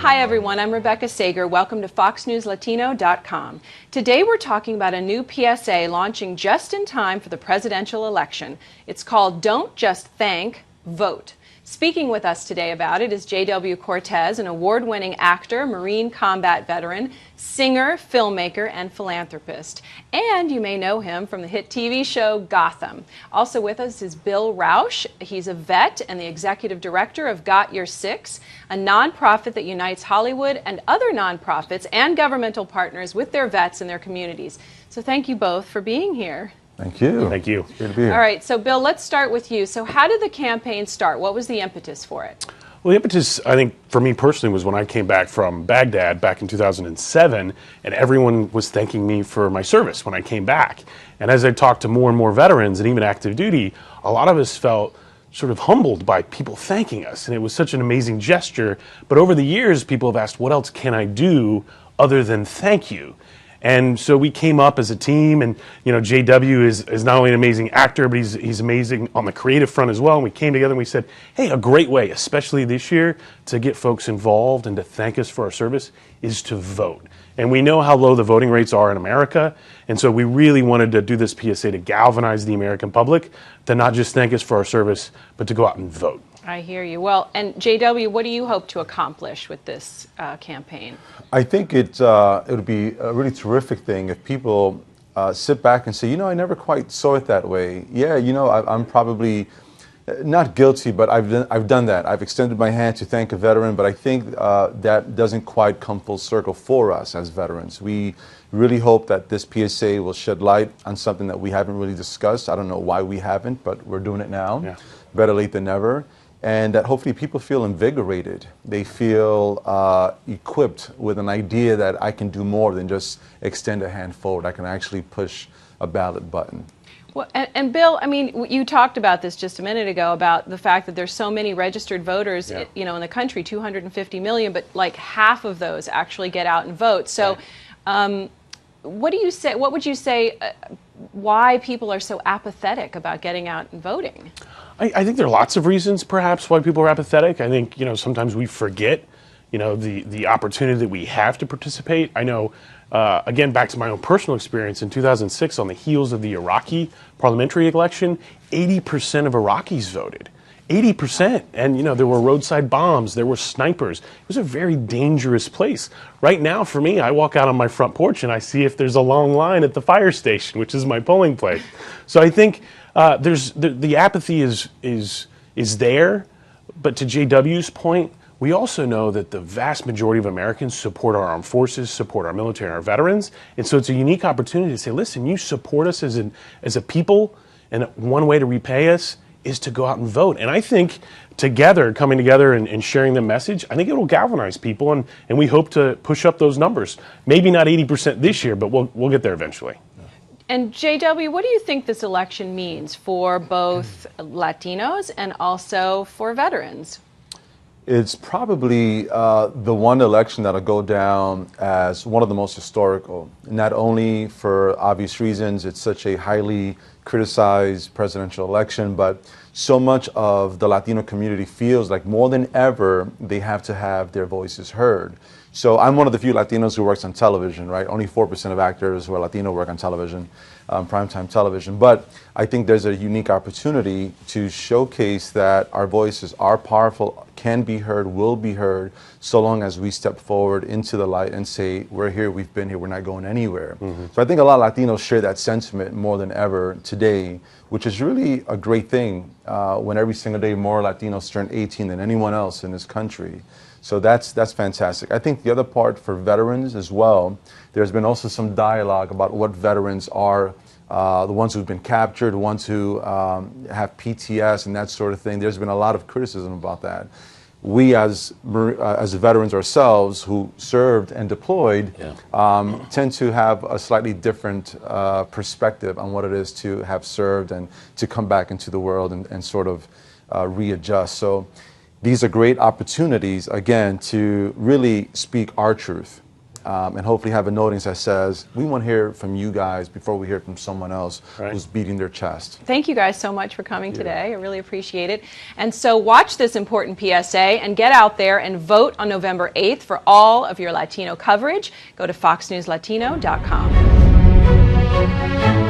Hi everyone, I'm Rebecca Sager. Welcome to FoxNewsLatino.com. Today we're talking about a new PSA launching just in time for the presidential election. It's called Don't Just Thank, Vote. Speaking with us today about it is J.W. Cortes, an award-winning actor, Marine combat veteran, singer, filmmaker, and philanthropist. And you may know him from the hit TV show Gotham. Also with us is Bill Rausch. He's a vet and the executive director of Got Your Six, a nonprofit that unites Hollywood and other nonprofits and governmental partners with their vets and their communities. So thank you both for being here. Thank you. Thank you. It's good to be here. All right, so Bill, let's start with you. So how did the campaign start? What was the impetus for it? Well, the impetus, I think, for me personally was when I came back from Baghdad back in 2007, and everyone was thanking me for my service when I came back. And as I talked to more and more veterans and even active duty, a lot of us felt sort of humbled by people thanking us, and it was such an amazing gesture. But over the years, people have asked, what else can I do other than thank you? And so we came up as a team, and you know, JW is not only an amazing actor, but he's amazing on the creative front as well. And we came together and we said, hey, a great way, especially this year, to get folks involved and to thank us for our service is to vote. And we know how low the voting rates are in America, and so we really wanted to do this PSA to galvanize the American public to not just thank us for our service, but to go out and vote. I hear you. Well, and JW, what do you hope to accomplish with this campaign? I think it would be a really terrific thing if people sit back and say, you know, I never quite saw it that way. Yeah, you know, I'm probably not guilty, but I've done that. I've extended my hand to thank a veteran, but I think that doesn't quite come full circle for us as veterans. We really hope that this PSA will shed light on something that we haven't really discussed. I don't know why we haven't, but we're doing it now. Yeah. Better late than never. And that hopefully people feel invigorated. They feel equipped with an idea that I can do more than just extend a hand forward. I can actually push a ballot button. Well, and Bill, I mean, you talked about this just a minute ago about the fact that there's so many registered voters, you know, in the country, 250 million, but like half of those actually get out and vote. So, what do you say? What would you say? Why people are so apathetic about getting out and voting? I think there are lots of reasons, perhaps, why people are apathetic. I think, you know, sometimes we forget, you know, the opportunity that we have to participate. I know, again, back to my own personal experience, in 2006, on the heels of the Iraqi parliamentary election, 80% of Iraqis voted. 80%. And, you know, there were roadside bombs, there were snipers. It was a very dangerous place. Right now, for me, I walk out on my front porch and I see if there's a long line at the fire station, which is my polling place. So I think the apathy is there, but to JW's point, we also know that the vast majority of Americans support our armed forces, support our military and our veterans, and so it's a unique opportunity to say, listen, you support us as a people, and one way to repay us is to go out and vote. And I think together, coming together and sharing the message, I think it will galvanize people, and we hope to push up those numbers. Maybe not 80% this year, but we'll get there eventually. And JW, what do you think this election means for both Latinos and also for veterans? It's probably the one election that'll go down as one of the most historical, not only for obvious reasons, it's such a highly criticized presidential election, but so much of the Latino community feels like more than ever they have to have their voices heard. So I'm one of the few Latinos who works on television, right? Only 4% of actors who are Latino work on television, primetime television. But I think there's a unique opportunity to showcase that our voices are powerful, can be heard, will be heard, so long as we step forward into the light and say, we're here, we've been here, we're not going anywhere. So I think a lot of Latinos share that sentiment more than ever today, which is really a great thing when every single day more Latinos turn 18 than anyone else in this country. So that's fantastic. I think the other part for veterans as well, there's been also some dialogue about what veterans are, the ones who've been captured, the ones who have PTS and that sort of thing. There's been a lot of criticism about that. We as veterans ourselves who served and deployed tend to have a slightly different perspective on what it is to have served and to come back into the world and sort of readjust. So these are great opportunities, again, to really speak our truth and hopefully have a notice that says, we want to hear from you guys before we hear from someone else Right. who's beating their chest. Thank you guys so much for coming today. I really appreciate it. And so watch this important PSA and get out there and vote on November 8th for all of your Latino coverage. Go to foxnewslatino.com.